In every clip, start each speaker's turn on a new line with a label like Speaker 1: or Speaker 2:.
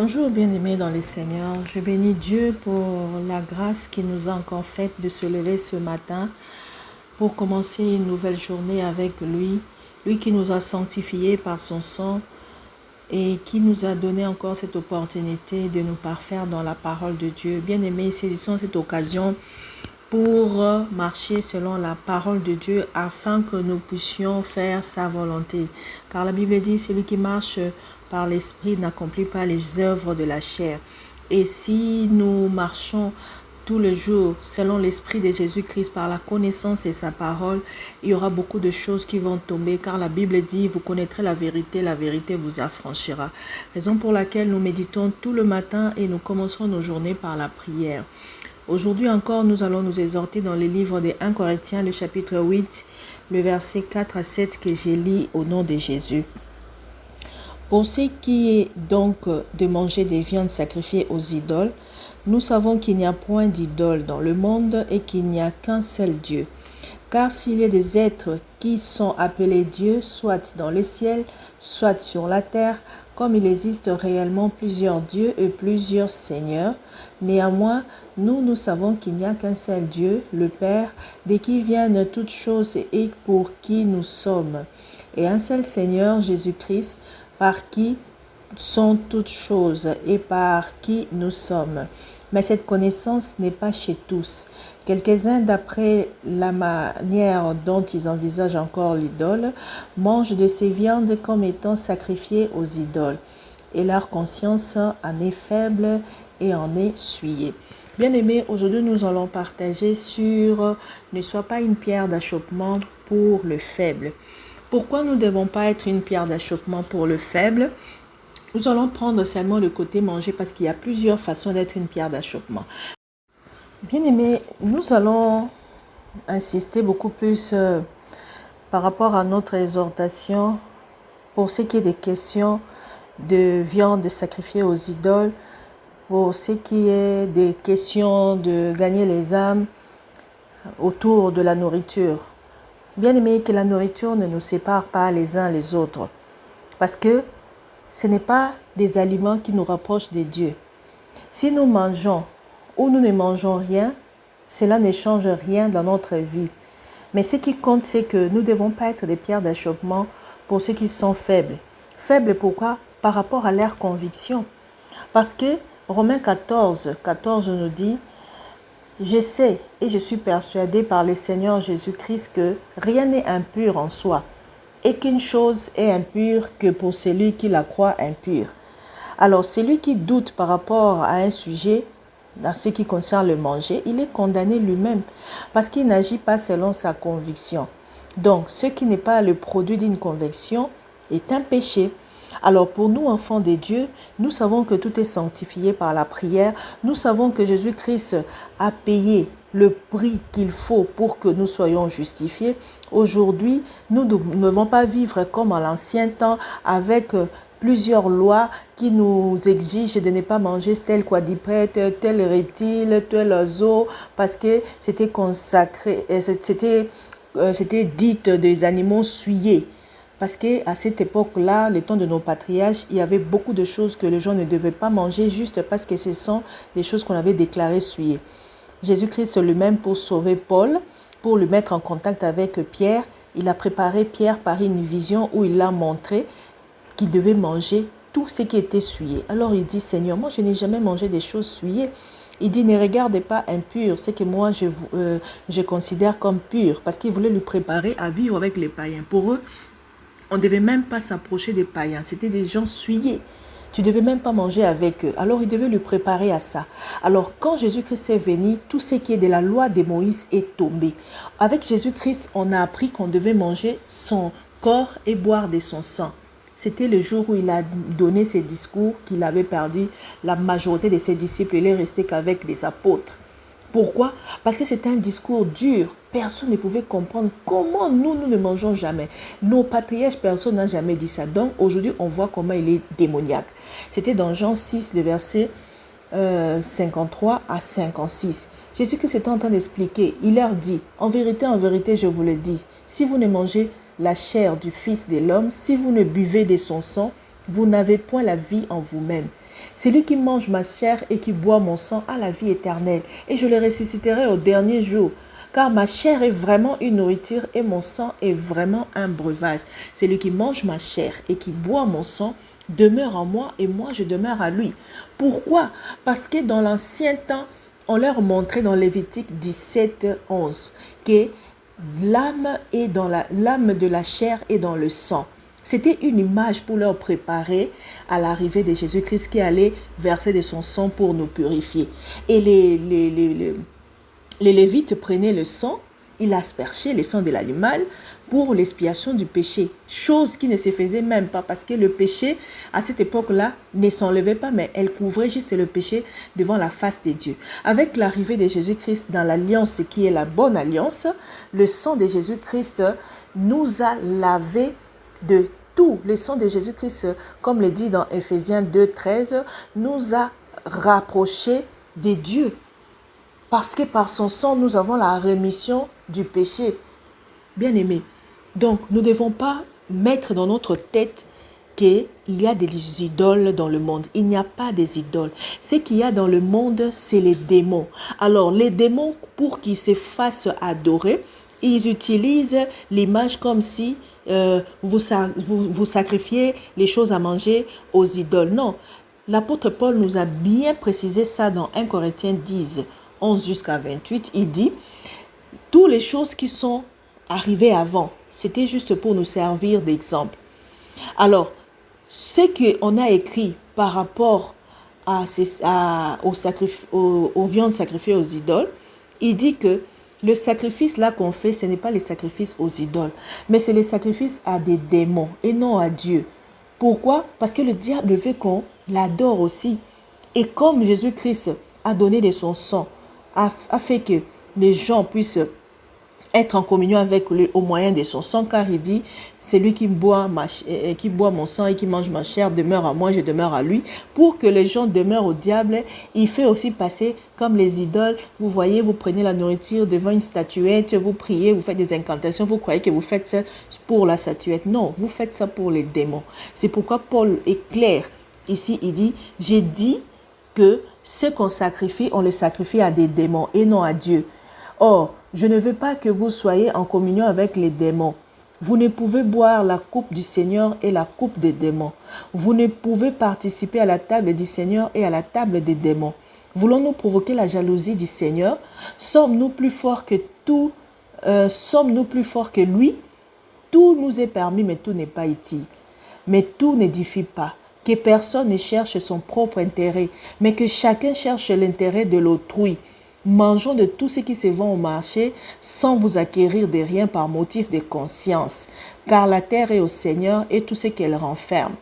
Speaker 1: Bonjour bien-aimés dans les Seigneurs, je bénis Dieu pour la grâce qu'il nous a encore faite de se lever ce matin pour commencer une nouvelle journée avec lui, lui qui nous a sanctifiés par son sang et qui nous a donné encore cette opportunité de nous parfaire dans la parole de Dieu. Bien-aimés, saisissons cette occasion pour marcher selon la parole de Dieu afin que nous puissions faire sa volonté. Car la Bible dit, celui qui marche par l'esprit n'accomplit pas les œuvres de la chair. Et si nous marchons tous les jours selon l'esprit de Jésus-Christ par la connaissance et sa parole, il y aura beaucoup de choses qui vont tomber car la Bible dit, vous connaîtrez la vérité vous affranchira. Raison pour laquelle nous méditons tout le matin et nous commencerons nos journées par la prière. Aujourd'hui encore, nous allons nous exhorter dans le livre de 1 Corinthiens, le chapitre 8, le verset 4 à 7 que j'ai lu au nom de Jésus. Pour ce qui est donc de manger des viandes sacrifiées aux idoles, nous savons qu'il n'y a point d'idole dans le monde et qu'il n'y a qu'un seul Dieu. Car s'il y a des êtres qui sont appelés Dieu, soit dans le ciel, soit sur la terre, comme il existe réellement plusieurs dieux et plusieurs seigneurs, néanmoins, nous savons qu'il n'y a qu'un seul Dieu, le Père, de qui viennent toutes choses et pour qui nous sommes, et un seul Seigneur, Jésus-Christ, par qui sont toutes choses et par qui nous sommes. Mais cette connaissance n'est pas chez tous. Quelques-uns, d'après la manière dont ils envisagent encore l'idole, mangent de ces viandes comme étant sacrifiées aux idoles. Et leur conscience en est faible et en est souillée. Bien-aimés, aujourd'hui nous allons partager sur « Ne sois pas une pierre d'achoppement pour le faible ». Pourquoi nous ne devons pas être une pierre d'achoppement pour le faible ? Nous allons prendre seulement le côté manger parce qu'il y a plusieurs façons d'être une pierre d'achoppement. Bien-aimés, nous allons insister beaucoup plus par rapport à notre exhortation pour ce qui est des questions de viande sacrifiée aux idoles, pour ce qui est des questions de gagner les âmes autour de la nourriture. Bien-aimés, que la nourriture ne nous sépare pas les uns les autres, parce que ce n'est pas des aliments qui nous rapprochent de Dieu. Si nous mangeons ou nous ne mangeons rien, cela ne change rien dans notre vie. Mais ce qui compte, c'est que nous ne devons pas être des pierres d'achoppement pour ceux qui sont faibles. Faibles pourquoi? Par rapport à leurs convictions. Parce que Romains 14 nous dit, « Je sais et je suis persuadé par le Seigneur Jésus-Christ que rien n'est impur en soi, et qu'une chose est impure que pour celui qui la croit impure. » Alors, celui qui doute par rapport à un sujet, dans ce qui concerne le manger, il est condamné lui-même parce qu'il n'agit pas selon sa conviction. Donc, ce qui n'est pas le produit d'une conviction est un péché. Alors, pour nous, enfants de Dieu, nous savons que tout est sanctifié par la prière. Nous savons que Jésus-Christ a payé le prix qu'il faut pour que nous soyons justifiés. Aujourd'hui, nous ne devons pas vivre comme à l'ancien temps avec plusieurs lois qui nous exigent de ne pas manger tel quadrupède, tel reptile, tel oiseau, parce que c'était consacré, c'était dit des animaux souillés. Parce qu'à cette époque-là, le temps de nos patriarches, il y avait beaucoup de choses que les gens ne devaient pas manger juste parce que ce sont des choses qu'on avait déclarées souillées. Jésus-Christ lui-même, pour sauver Paul, pour le mettre en contact avec Pierre, il a préparé Pierre par une vision où il l'a montré qu'il devait manger tout ce qui était souillé. Alors il dit, Seigneur, moi je n'ai jamais mangé des choses souillées. Il dit, ne regardez pas impur, ce que moi je considère comme pur, parce qu'il voulait lui préparer à vivre avec les païens. Pour eux, on ne devait même pas s'approcher des païens. C'était des gens souillés. Tu ne devais même pas manger avec eux. Alors, il devait lui préparer à ça. Alors, quand Jésus-Christ est venu, tout ce qui est de la loi de Moïse est tombé. Avec Jésus-Christ, on a appris qu'on devait manger son corps et boire de son sang. C'était le jour où il a donné ses discours qu'il avait perdu la majorité de ses disciples. Il est resté qu'avec les apôtres. Pourquoi? Parce que c'était un discours dur. Personne ne pouvait comprendre comment nous ne mangeons jamais. Nos patriarches, personne n'a jamais dit ça. Donc aujourd'hui, on voit comment il est démoniaque. C'était dans Jean 6, le verset 53 à 56. Jésus-Christ était en train d'expliquer. Il leur dit, en vérité, je vous le dis, si vous ne mangez la chair du Fils de l'homme, si vous ne buvez de son sang, vous n'avez point la vie en vous-même. C'est lui qui mange ma chair et qui boit mon sang à la vie éternelle. Et je le ressusciterai au dernier jour. Car ma chair est vraiment une nourriture et mon sang est vraiment un breuvage. Celui qui mange ma chair et qui boit mon sang demeure en moi et moi je demeure à lui. Pourquoi? Parce que dans l'ancien temps, on leur montrait dans Lévitique 17, 11 que l'âme de la chair est dans le sang. C'était une image pour leur préparer à l'arrivée de Jésus-Christ qui allait verser de son sang pour nous purifier. Et les Lévites prenaient le sang, ils aspergeaient le sang de l'animal pour l'expiation du péché. Chose qui ne se faisait même pas parce que le péché, à cette époque-là, ne s'enlevait pas, mais elle couvrait juste le péché devant la face de Dieu. Avec l'arrivée de Jésus-Christ dans l'alliance qui est la bonne alliance, le sang de Jésus-Christ nous a lavé de tout. Le sang de Jésus-Christ, comme le dit dans Éphésiens 2, 13, nous a rapprochés de Dieu. Parce que par son sang, nous avons la rémission du péché. Bien-aimés, donc nous ne devons pas mettre dans notre tête qu'il y a des idoles dans le monde. Il n'y a pas des idoles. Ce qu'il y a dans le monde, c'est les démons. Alors, les démons, pour qu'ils se fassent adorer, ils utilisent l'image comme si vous sacrifiez les choses à manger aux idoles. Non, l'apôtre Paul nous a bien précisé ça dans 1 Corinthiens 10, 11 jusqu'à 28. Il dit, toutes les choses qui sont arrivées avant, c'était juste pour nous servir d'exemple. Alors, ce qu'on a écrit par rapport aux viandes sacrifiées aux idoles, il dit que le sacrifice là qu'on fait, ce n'est pas le sacrifice aux idoles, mais c'est le sacrifice à des démons et non à Dieu. Pourquoi? Parce que le diable veut qu'on l'adore aussi. Et comme Jésus-Christ a donné de son sang, a fait que les gens puissent être en communion avec lui au moyen de son sang, car il dit, celui qui boit mon sang et qui mange ma chair demeure à moi, je demeure à lui. Pour que les gens demeurent au diable, il fait aussi passer comme les idoles. Vous voyez, vous prenez la nourriture devant une statuette, vous priez, vous faites des incantations, vous croyez que vous faites ça pour la statuette. Non, vous faites ça pour les démons. C'est pourquoi Paul est clair. Ici, il dit, j'ai dit que ce qu'on sacrifie, on le sacrifie à des démons et non à Dieu. Or, je ne veux pas que vous soyez en communion avec les démons. Vous ne pouvez boire la coupe du Seigneur et la coupe des démons. Vous ne pouvez participer à la table du Seigneur et à la table des démons. Voulons-nous provoquer la jalousie du Seigneur? Sommes-nous plus forts que tout? Sommes-nous plus forts que lui? Tout nous est permis, mais tout n'est pas utile. Mais tout n'édifie pas. Que personne ne cherche son propre intérêt, mais que chacun cherche l'intérêt de l'autrui. Mangeons de tout ce qui se vend au marché sans vous acquérir de rien par motif de conscience, car la terre est au Seigneur et tout ce qu'elle renferme.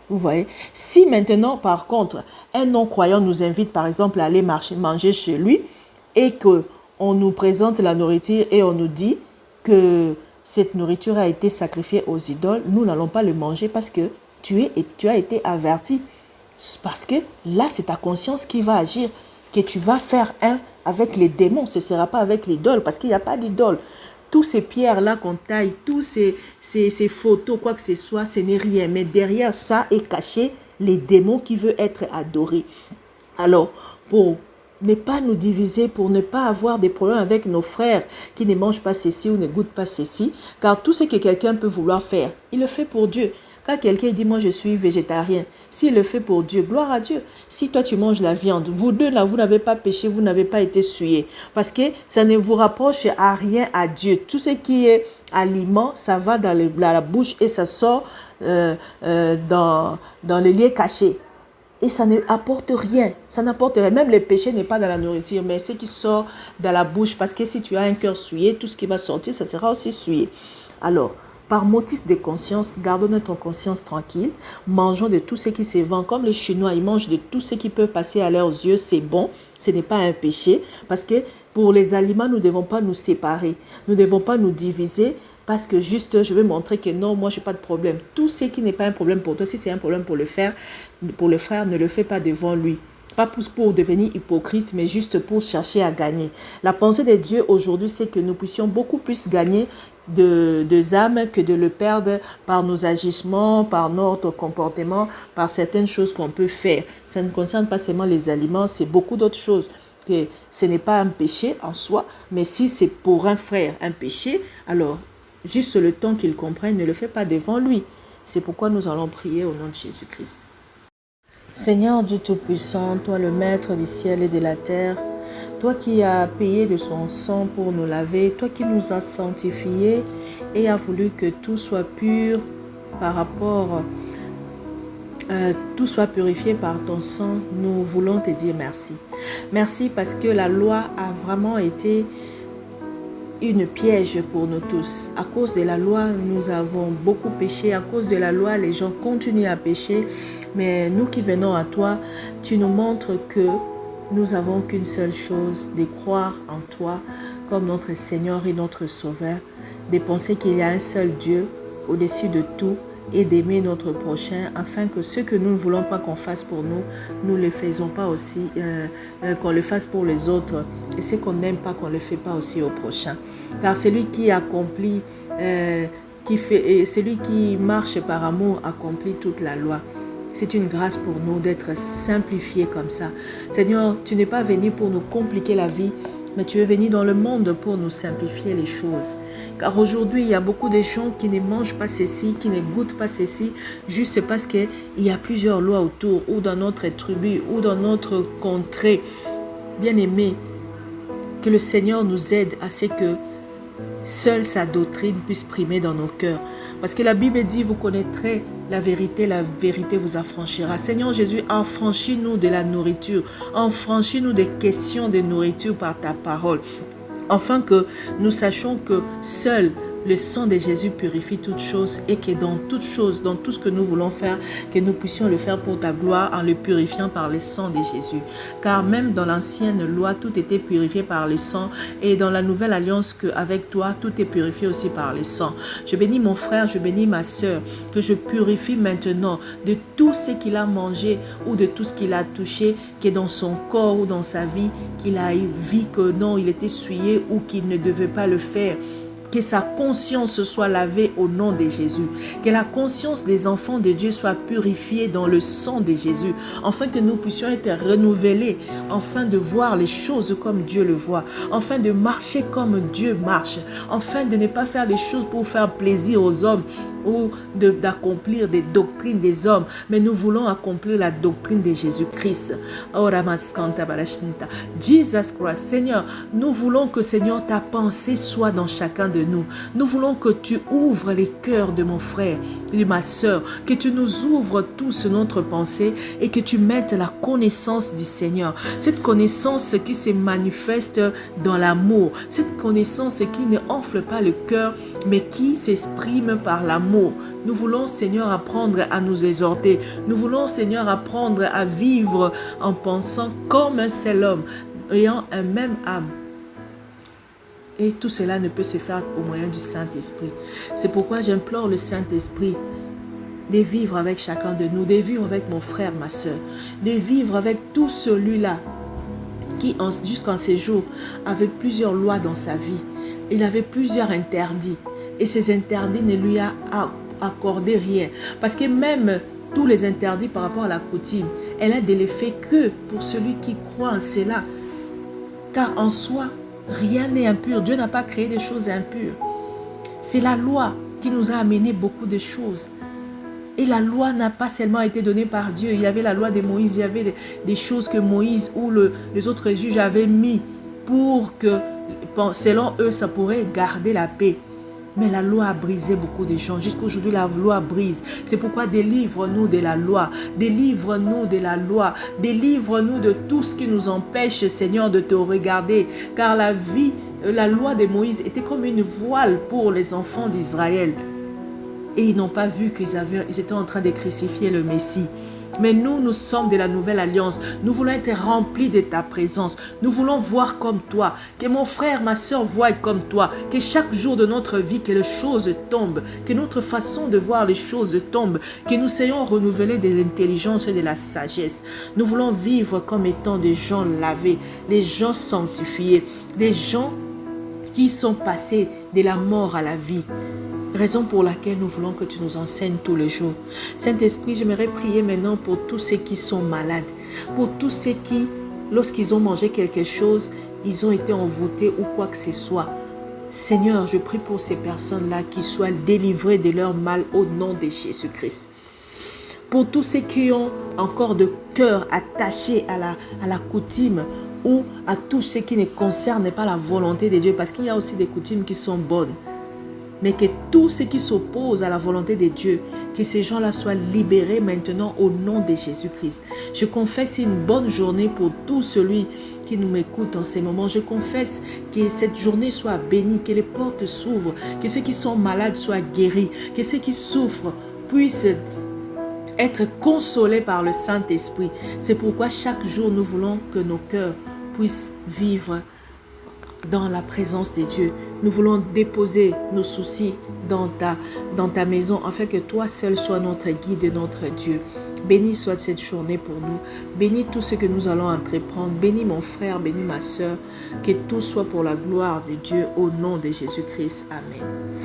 Speaker 1: Vous voyez? Si maintenant, par contre, un non-croyant nous invite, par exemple, à aller manger chez lui et qu'on nous présente la nourriture et on nous dit que cette nourriture a été sacrifiée aux idoles, nous n'allons pas le manger parce que tu as été averti. Parce que là, c'est ta conscience qui va agir, que tu vas faire un avec les démons, ce ne sera pas avec l'idole, parce qu'il n'y a pas d'idole. Tous ces pierres-là qu'on taille, tous ces photos, quoi que ce soit, ce n'est rien. Mais derrière ça est caché les démons qui veulent être adorés. Alors, pour ne pas nous diviser, pour ne pas avoir des problèmes avec nos frères qui ne mangent pas ceci ou ne goûtent pas ceci, car tout ce que quelqu'un peut vouloir faire, il le fait pour Dieu. Quand quelqu'un dit, moi je suis végétarien, s'il le fait pour Dieu, gloire à Dieu. Si toi tu manges la viande, vous deux là, vous n'avez pas péché, vous n'avez pas été souillés. Parce que ça ne vous rapproche à rien à Dieu. Tout ce qui est aliment, ça va dans la bouche et ça sort dans le lieu caché. Et ça n'apporte rien. Ça n'apporte rien. Même le péché n'est pas dans la nourriture, mais ce qui sort dans la bouche. Parce que si tu as un cœur souillé, tout ce qui va sortir, ça sera aussi souillé. Alors, par motif de conscience, gardons notre conscience tranquille. Mangeons de tout ce qui se vend. Comme les Chinois, ils mangent de tout ce qui peut passer à leurs yeux. C'est bon. Ce n'est pas un péché. Parce que pour les aliments, nous ne devons pas nous séparer. Nous ne devons pas nous diviser. Parce que juste, je veux montrer que non, moi, je n'ai pas de problème. Tout ce qui n'est pas un problème pour toi, si c'est un problème pour le frère, ne le fais pas devant lui. Pas pour devenir hypocrite, mais juste pour chercher à gagner. La pensée de Dieu aujourd'hui, c'est que nous puissions beaucoup plus gagner de âme que de le perdre par nos agissements, par notre comportement, par certaines choses qu'on peut faire. Ça ne concerne pas seulement les aliments, c'est beaucoup d'autres choses. Que ce n'est pas un péché en soi, mais si c'est pour un frère un péché, alors juste le temps qu'il comprenne, ne le fait pas devant lui. C'est pourquoi nous allons prier au nom de Jésus-Christ. Seigneur Dieu Tout-Puissant, toi le Maître du ciel et de la terre, toi qui as payé de son sang pour nous laver, toi qui nous as sanctifiés et as voulu que tout soit pur par rapport, tout soit purifié par ton sang, nous voulons te dire merci. Merci parce que la loi a vraiment été une piège pour nous tous. À cause de la loi, nous avons beaucoup péché. À cause de la loi, les gens continuent à pécher. Mais nous qui venons à toi, tu nous montres que nous n'avons qu'une seule chose, de croire en toi comme notre Seigneur et notre Sauveur, de penser qu'il y a un seul Dieu au-dessus de tout et d'aimer notre prochain, afin que ce que nous ne voulons pas qu'on fasse pour nous, nous ne le faisons pas aussi, qu'on le fasse pour les autres, et ce qu'on n'aime pas, qu'on ne le fait pas aussi au prochain. Car celui qui accomplit, celui qui marche par amour accomplit toute la loi. C'est une grâce pour nous d'être simplifiés comme ça. Seigneur, tu n'es pas venu pour nous compliquer la vie, mais tu es venu dans le monde pour nous simplifier les choses. Car aujourd'hui, il y a beaucoup de gens qui ne mangent pas ceci, qui ne goûtent pas ceci, juste parce qu'il y a plusieurs lois autour, ou dans notre tribu, ou dans notre contrée. Bien-aimés, que le Seigneur nous aide à ce que seule sa doctrine puisse primer dans nos cœurs. Parce que la Bible dit, vous connaîtrez la vérité vous affranchira. Seigneur Jésus, affranchis-nous de la nourriture, affranchis-nous des questions de nourriture par ta parole, afin que nous sachions que seul le sang de Jésus purifie toutes choses et que dans toutes choses, dans tout ce que nous voulons faire, que nous puissions le faire pour ta gloire en le purifiant par le sang de Jésus. Car même dans l'ancienne loi, tout était purifié par le sang, et dans la nouvelle alliance qu'avec toi, tout est purifié aussi par le sang. Je bénis mon frère, je bénis ma soeur, que je purifie maintenant de tout ce qu'il a mangé ou de tout ce qu'il a touché, que dans son corps ou dans sa vie, qu'il a vu que non, il était souillé ou qu'il ne devait pas le faire. Que sa conscience soit lavée au nom de Jésus. Que la conscience des enfants de Dieu soit purifiée dans le sang de Jésus. Afin que nous puissions être renouvelés. Afin de voir les choses comme Dieu le voit. Afin de marcher comme Dieu marche. Afin de ne pas faire des choses pour faire plaisir aux hommes ou d'accomplir des doctrines des hommes. Mais nous voulons accomplir la doctrine de Jésus-Christ. Jesus Christ. Seigneur, nous voulons que, Seigneur, ta pensée soit dans chacun de nous. Nous voulons que tu ouvres les cœurs de mon frère et de ma soeur, que tu nous ouvres tous notre pensée et que tu mettes la connaissance du Seigneur. Cette connaissance qui se manifeste dans l'amour, cette connaissance qui ne enfle pas le cœur, mais qui s'exprime par l'amour. Nous voulons, Seigneur, apprendre à nous exhorter. Nous voulons, Seigneur, apprendre à vivre en pensant comme un seul homme, ayant un même âme. Et tout cela ne peut se faire au moyen du Saint-Esprit. C'est pourquoi j'implore le Saint-Esprit de vivre avec chacun de nous, de vivre avec mon frère, ma soeur, de vivre avec tout celui-là qui, jusqu'en ces jours, avait plusieurs lois dans sa vie. Il avait plusieurs interdits. Et ces interdits ne lui a accordé rien. Parce que même tous les interdits par rapport à la coutume, elle a de l'effet que pour celui qui croit en cela. Car en soi, rien n'est impur. Dieu n'a pas créé des choses impures. C'est la loi qui nous a amené beaucoup de choses. Et la loi n'a pas seulement été donnée par Dieu. Il y avait la loi de Moïse, il y avait des choses que Moïse ou les autres juges avaient mis pour que, selon eux, ça pourrait garder la paix. Mais la loi a brisé beaucoup de gens. Jusqu'aujourd'hui, la loi brise. C'est pourquoi délivre-nous de la loi. Délivre-nous de la loi. Délivre-nous de tout ce qui nous empêche, Seigneur, de te regarder. Car la loi de Moïse était comme une voile pour les enfants d'Israël. Et ils n'ont pas vu qu'ils étaient en train de crucifier le Messie. Mais nous sommes de la nouvelle alliance. Nous voulons être remplis de ta présence. Nous voulons voir comme toi. Que mon frère, ma soeur voient comme toi. Que chaque jour de notre vie, que les choses tombent. Que notre façon de voir les choses tombe. Que nous soyons renouvelés de l'intelligence et de la sagesse. Nous voulons vivre comme étant des gens lavés. Des gens sanctifiés. Des gens qui sont passés de la mort à la vie. Raison pour laquelle nous voulons que tu nous enseignes tous les jours. Saint-Esprit, j'aimerais prier maintenant pour tous ceux qui sont malades, pour tous ceux qui, lorsqu'ils ont mangé quelque chose, ils ont été envoûtés ou quoi que ce soit. Seigneur, je prie pour ces personnes-là qui soient délivrées de leur mal au nom de Jésus-Christ. Pour tous ceux qui ont encore de cœur attaché à la coutume ou à tout ce qui ne concerne pas la volonté de Dieu, parce qu'il y a aussi des coutumes qui sont bonnes. Mais que tout ce qui s'oppose à la volonté de Dieu, que ces gens-là soient libérés maintenant au nom de Jésus-Christ. Je confesse une bonne journée pour tout celui qui nous écoute en ces moments. Je confesse que cette journée soit bénie, que les portes s'ouvrent, que ceux qui sont malades soient guéris, que ceux qui souffrent puissent être consolés par le Saint-Esprit. C'est pourquoi chaque jour nous voulons que nos cœurs puissent vivre dans la présence de Dieu. Nous voulons déposer nos soucis dans ta maison, afin que toi seul sois notre guide et notre Dieu. Béni soit cette journée pour nous. Bénis tout ce que nous allons entreprendre. Bénis mon frère, bénis ma soeur. Que tout soit pour la gloire de Dieu au nom de Jésus-Christ. Amen.